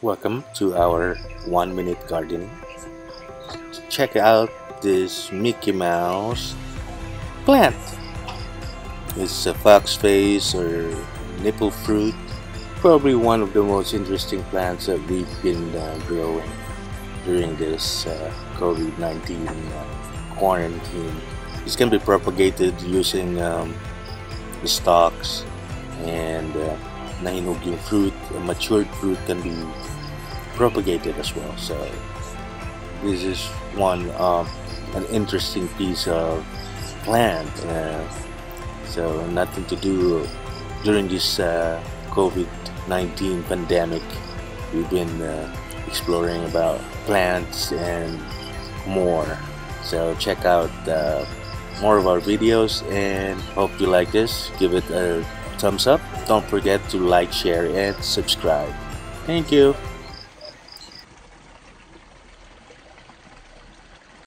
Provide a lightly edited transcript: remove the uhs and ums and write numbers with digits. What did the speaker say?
Welcome to our 1 minute gardening. Check out this Mickey Mouse plant. It's a fox face or nipple fruit. Probably one of the most interesting plants that we've been growing during this COVID-19 quarantine. This can be propagated using the stalks and nahinuging fruit. A matured fruit can be propagated as well. So this is an interesting piece of plant. So nothing to do during this COVID-19 pandemic. We've been exploring about plants and more. So check out more of our videos and hope you like this. Give it a thumbs up. Don't forget to like, share, and subscribe. Thank you.